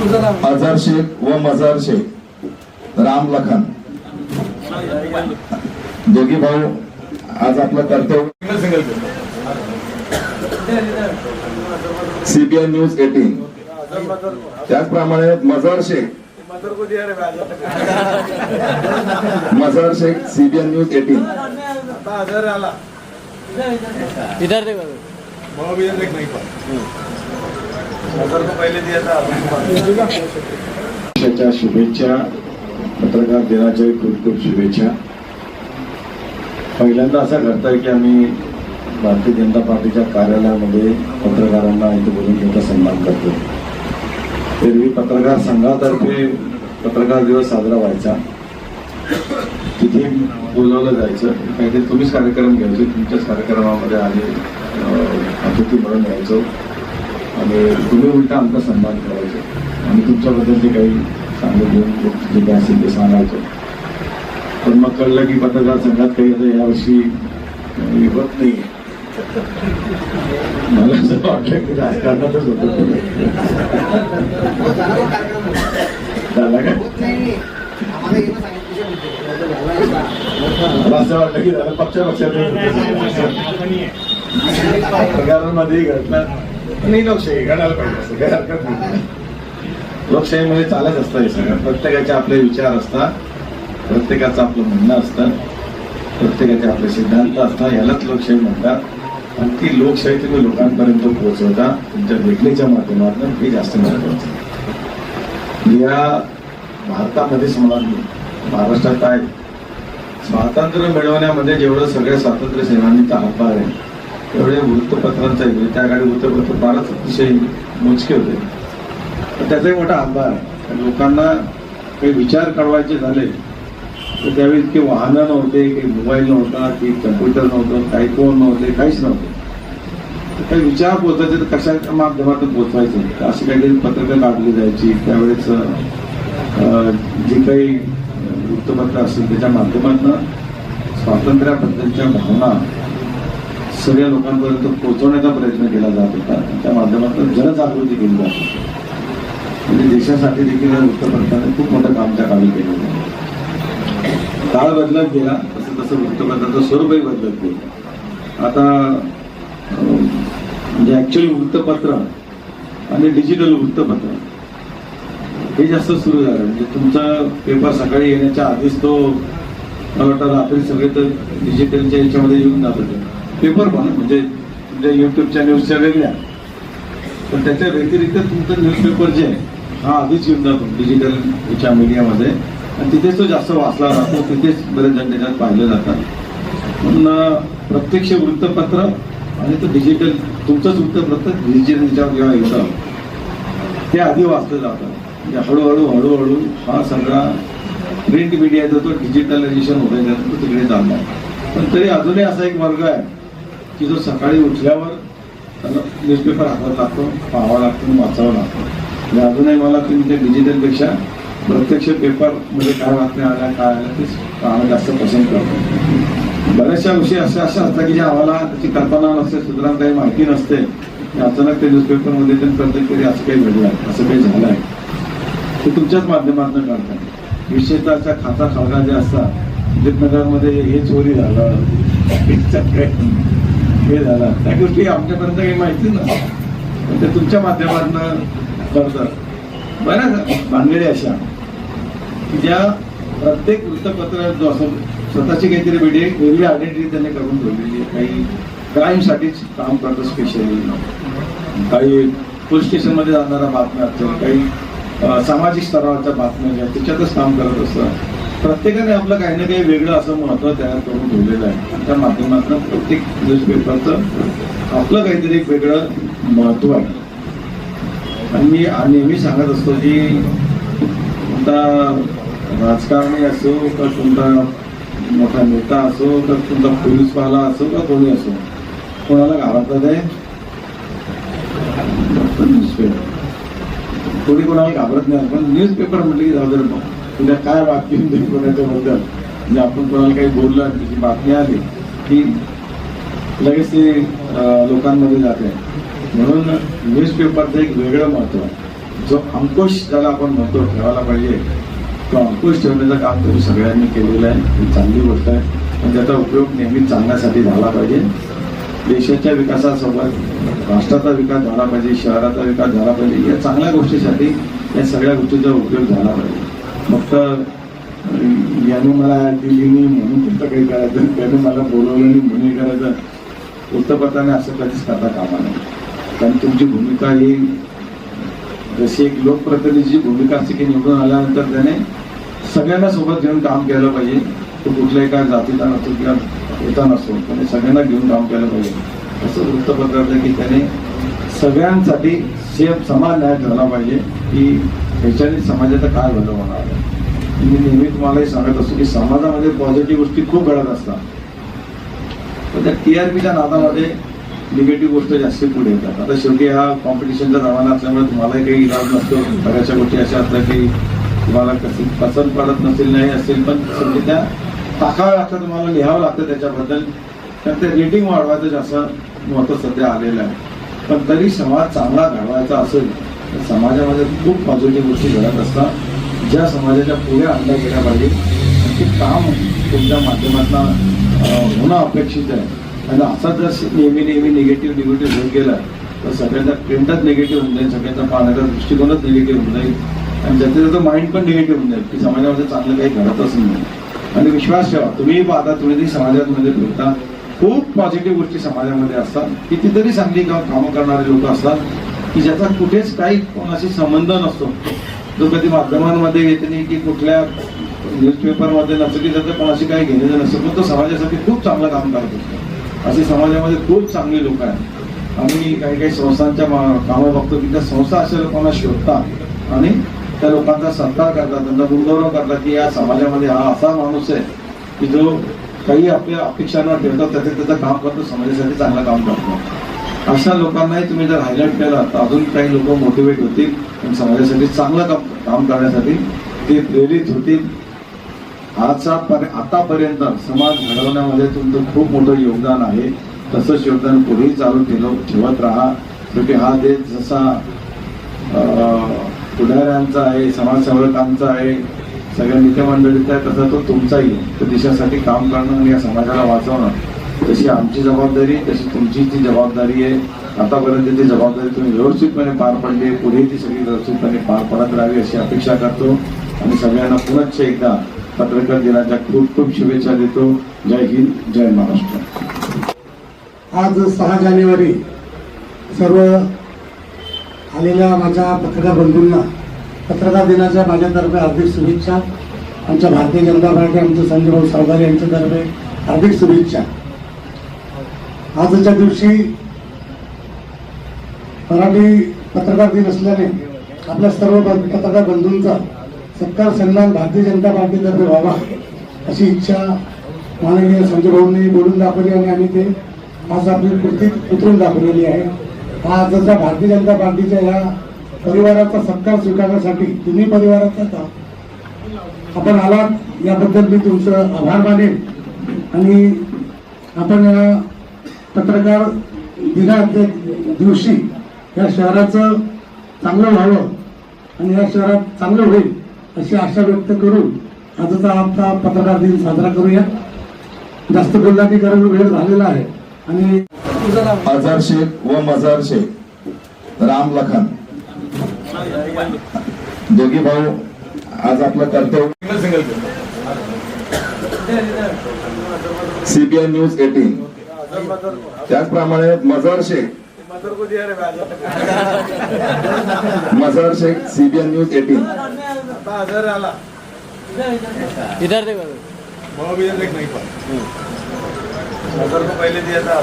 अजहर शेख व मजहर शेख राम लखन दोघी भाऊ आज आपलं कर्तव्य सीबीएन न्यूज 18 त्याचप्रमाणे मजहर शेख सीबीएन न्यूज 18 इधर देखो शुभेच्छा, पत्रकार दिनाच्या खूप खूप शुभेच्छा. पहिल्यांदा असं घडतंय की आम्ही भारतीय जनता पार्टीच्या कार्यालयामध्ये पत्रकारांना इथे बोलून त्यांचा सन्मान करतो. एरवी पत्रकार संघातर्फे पत्रकार दिवस साजरा व्हायचा, तिथे बोलवलं जायचं, काहीतरी तुम्हीच कार्यक्रम घ्यायचे, तुमच्याच कार्यक्रमामध्ये आले अतिथी म्हणून यायचो आणि तुम्ही उलटा आमचा सन्मान करायचो आणि तुमच्याबद्दल जे काही चांगलं घेऊन जे काही असेल ते सांगायचो. पण मग कळलं की पत्रकार संघात काही आता यावर्षी होत नाही. मला असं वाटलं की राजकारणातच होतं झाला का. मला असं वाटलं की झालं पक्षामध्ये पत्रकारांमध्येही घडलं नाही. लोकशाही घडायला पाहिजे असं काही हरकत नाही. लोकशाहीमध्ये चालत असतं हे सगळं. प्रत्येकाचे आपले विचार असतात, प्रत्येकाचं आपलं म्हणणं असतं, प्रत्येकाचे आपले सिद्धांत असतात. यालाच लोकशाही म्हणतात आणि ती लोकशाही तुम्ही लोकांपर्यंत पोहोचवता तुमच्या लेखणीच्या माध्यमातून. हे जास्त महत्वाचं. या भारतामध्येच मला महाराष्ट्रात आहे स्वातंत्र्य मिळवण्यामध्ये जेवढं सगळ्या स्वातंत्र्य सेनानीचा हातभार आहे तेवढे वृत्तपत्रांचा आहे. त्या काळी वृत्तपत्र फारच अतिशय मोजके होते, पण त्याचाही मोठा हातभार आहे. लोकांना काही विचार कळवायचे झाले तर त्यावेळी इतके वाहनं नव्हते, काही मोबाईल नव्हता, की कम्प्युटर नव्हतं, काही फोन नव्हते, काहीच नव्हतं. काही विचार पोहोचायचे तर कशा माध्यमातून पोहोचवायचं, तर अशी काहीतरी पत्रकं काढली जायची. त्यावेळेस जी काही वृत्तपत्र असेल त्याच्या माध्यमातून स्वातंत्र्याबद्दलच्या भावना सगळ्या लोकांपर्यंत पोहोचवण्याचा प्रयत्न केला जात होता. त्या माध्यमातून जनजागृती केली जात होती. म्हणजे देशासाठी देखील या वृत्तपत्राने खूप मोठं काम त्या काळी केलं होतं. काळ बदलत गेला तसं तसं वृत्तपत्राचं स्वरूपही बदलत गेलं. आता म्हणजे ऍक्च्युअल वृत्तपत्र आणि डिजिटल वृत्तपत्र हे जास्त सुरू झालं. म्हणजे तुमचा पेपर सकाळी येण्याच्या आधीच तो मला वाटतं रात्री सगळे तर डिजिटलच्या याच्यामध्ये येऊन जात होते. पेपर पण म्हणजे तुमच्या युट्यूबच्या न्यूजच्या वेगळ्या, पण त्याच्या व्यतिरिक्त तुमचं न्यूजपेपर जे आहे हा आधीच येऊन जातो डिजिटल याच्या मीडियामध्ये आणि तिथेच तो जास्त वाचला जातो, तिथेच बरेच जण त्याच्यात पाहिलं जातात. पण प्रत्यक्ष वृत्तपत्र आणि तो डिजिटल तुमचंच वृत्तपत्र डिजिटलच्या जेव्हा येतं ते आधी वाचलं जातं. म्हणजे हळूहळू हा सगळा प्रिंट मीडिया जो तो डिजिटलायझेशन होतं त्यातून तो तिकडे चालला आहे. पण तरी अजूनही असा एक वर्ग आहे की जो सकाळी उठल्यावर त्याला न्यूजपेपर हातात लागतो, पाहावा लागतो, वाचावं लागतं. म्हणजे अजूनही मला तुमच्या डिजिटलपेक्षा प्रत्यक्ष पेपरमध्ये काय बातम्या आल्या काय आल्या ते पाहणं जास्त पसंत करतो. बऱ्याचशा विषय अशा असतात की जे आम्हाला त्याची कल्पना नसते, सुद्धा काही माहिती नसते. अचानक ते न्यूजपेपरमध्ये ते प्रत्येक तरी असं काही घडलं आहे, असं काही झालं आहे ते तुमच्याच माध्यमातून करतात. विशेषतः अशा खाता खळगा जे असतात नगरमध्ये हे चोरी झालं हे झालं त्या गोष्टी आमच्यापर्यंत काही माहिती नसतं, पण ते तुमच्या माध्यमातून करतात. बऱ्याच भानगडी अशा की ज्या प्रत्येक वृत्तपत्र जो असं स्वतःची काहीतरी वेगळी आयडेंटिटी त्यांनी करून ठेवलेली आहे. काही क्राईमसाठीच काम करतं स्पेशली, काही पोलीस स्टेशनमध्ये जाणाऱ्या बातम्या असतात, काही सामाजिक स्तरावरच्या बातम्या ज्या त्याच्यातच काम करत असतात. प्रत्येकाने आपलं काही ना काही वेगळं असं महत्त्व तयार करून ठेवलेलं आहे. त्या माध्यमातून प्रत्येक न्यूजपेपरचं आपलं काहीतरी एक वेगळं महत्त्व आहे. आणि मी नेहमी सांगत असतो की कोणता राजकारणी असो का कोणता मोठा नेता असो का कोणता पोलीसवाला असो का कोणी असो, कोणाला घाबरतात आहे न्यूजपेपर. कोणी कोणाला घाबरत नाही. पण न्यूजपेपर म्हटलं की जाऊ दे तुझ्या काय बातमी कोणाच्याबद्दल म्हणजे आपण कोणाला काही बोललं आणि त्याची बातमी आली की लगेच ती लोकांमध्ये जाते. म्हणून न्यूजपेपरचं एक वेगळं महत्त्व आहे. जो अंकुश ज्याला आपण म्हणतो ठेवायला पाहिजे, तो अंकुश ठेवण्याचं काम तुम्ही सगळ्यांनी केलेलं आहे. ही चांगली गोष्ट आहे, पण त्याचा उपयोग नेहमी चांगल्यासाठी झाला पाहिजे. देशाच्या विकासासोबत राष्ट्राचा विकास झाला पाहिजे, शहराचा विकास झाला पाहिजे. या चांगल्या गोष्टीसाठी या सगळ्या गोष्टीचा उपयोग झाला पाहिजे. फक्त याने मला दिली नाही म्हणून कुठं काही करायचं, त्याने मला बोलवलं नाही म्हणून करायचं, वृत्तपत्राने असं कधीच करता कामा नाही. कारण तुमची भूमिका ही जशी एक लोकप्रतिनिधीची भूमिका असते की निवडून आल्यानंतर त्याने सगळ्यांना सोबत घेऊन काम केलं पाहिजे. तो कुठल्याही काय जातीचा नसतो किंवा होता नसतो, त्याने सगळ्यांना घेऊन काम केलं पाहिजे. असं वृत्तपत्राचं की त्याने सगळ्यांसाठी सेम समान न्याय ठरला पाहिजे की ह्याच्याने समाजाचं काय भलं होणार आहे. मी नेहमी तुम्हालाही सांगत असतो की समाजामध्ये पॉझिटिव्ह गोष्टी खूप घडत असतात, पण त्या TRPच्या नादामध्ये निगेटिव्ह गोष्ट जास्त पुढे येतात. आता शेवटी हा कॉम्पिटिशनचा जमाना असल्यामुळे तुम्हालाही काही इलाज नसतो. बऱ्याचशा गोष्टी अशा असतात की तुम्हाला पसंत पडत नसेल नाही असेल, पण शेवटी त्या टाकाव्या लागतं, तुम्हाला लिहावं लागतं त्याच्याबद्दल. कारण ते रेटिंग वाढवायचं जास्त महत्त्व सध्या आलेलं आहे. पण तरी समाज चांगला घडवायचा असेल तर समाजामध्ये खूप पॉझिटिव्ह गोष्टी घडत असतात, ज्या समाजाच्या पुढे आणल्या गेल्या पाहिजे. ते काम तुमच्या माध्यमातून होणं अपेक्षित आहे. आणि असा जर नेहमी निगेटिव्ह होत गेला तर सगळ्यांचा ट्रेंडच निगेटिव्ह होऊन जाईल, सगळ्यांचा पाहण्याचा दृष्टिकोनच निगेटिव्ह होऊन जाईल आणि त्याचं माइंड पण निगेटिव्ह होऊन जाईल की समाजामध्ये चांगलं काही घडतच नाही. आणि विश्वास ठेवा, तुम्ही पाहता, तुम्ही समाजामध्ये फिरता, खूप पॉझिटिव्ह गोष्टी समाजामध्ये असतात. कितीतरी चांगली कामं करणारे लोक असतात की ज्याचा कुठेच काही कोणाशी संबंध नसतो, जो कधी माध्यमांमध्ये येत नाही की कुठल्या न्यूजपेपरमध्ये नसतो की त्याचं कोणाशी काही घेण्याचं नसतं, पण तो समाजासाठी खूप चांगलं काम करत असतो. अशी समाजामध्ये खूप चांगली लोक आहेत. आम्ही काही संस्थांच्या कामं बघतो की त्या संस्था अशा लोकांना शोधतात आणि त्या लोकांचा सत्कार करतात, त्यांचा गुणगौरव करतात की या समाजामध्ये हा असा माणूस आहे की जो काही आपल्या अपेक्षांना ठेवतात, त्याचं काम करतो, समाजासाठी चांगलं काम करतो. अशा लोकांनाही तुम्ही जर हायलाईट केलं तर अजून काही लोक मोटिवेट होतील आणि समाजासाठी चांगलं काम करण्यासाठी ते प्रेरित होतील. आतापर्यंत समाज घडवण्यामध्ये तुमचं खूप मोठं योगदान आहे. तसंच योगदान पुढेही चालू ठेवत राहा. शेवटी हा देश जसा पुढाऱ्यांचा आहे, समाजसेवकांचा आहे, सगळ्या नेतेमंडळीचा आहे, तसा तो तुमचाही आहे. तर देशासाठी काम करणं आणि या समाजाला वाचवणं तशी आमची जबाबदारी, तशी तुमची ती जबाबदारी आहे. आतापर्यंत ती जबाबदारी तुम्ही व्यवस्थितपणे पार पडली आहे, पुढे ती सगळी व्यवस्थितपणे पार पडत राहावी अशी अपेक्षा करतो आणि सगळ्यांना पुनश्च एकदा पत्रकार दिनाच्या खूप खूप शुभेच्छा देतो. जय हिंद, जय महाराष्ट्र. आज 6 जानेवारी सर्व आलेल्या माझ्या पत्रकार बंधूंना पत्रकार दिनाच्या माझ्यातर्फे हार्दिक शुभेच्छा. आमच्या भारतीय जनता पार्टी, आमचे संजय भाऊ सावकारे यांच्यातर्फे हार्दिक शुभेच्छा. आजच्या दिवशी मराठी पत्रकार दिन असल्याने आपल्या सर्व पत्रकार बंधूंचा सत्कार सन्मान भारतीय जनता पार्टीतर्फे व्हावा अशी इच्छा माननीय संजय भाऊंनी बोलून दाखवली आणि आम्ही ते आज आपली कृतीत उतरून दाखवलेली आहे. आजचा भारतीय जनता पार्टीच्या या परिवाराचा सत्कार स्वीकारण्यासाठी तुम्ही परिवाराचा आपण आलात याबद्दल मी तुमचं आभार मानेन. आणि आपण या पत्रकार दिनाच्या दिवशी या शहराचं चांगलं व्हावं आणि या शहरात चांगलं होईल अशी आशा व्यक्त करून आजचा आपला पत्रकार दिन साजरा करूया. जास्त बोलण्याची गरज वेळ झालेला आहे. आणि अझर शेख व मजार शेख राम लखन दोघी भाऊ आज आपलं कर्तव्य CBN न्यूज 18. त्याचप्रमाणे मजार शेख CBN न्यूज 18. इधर देखो पहले दिया था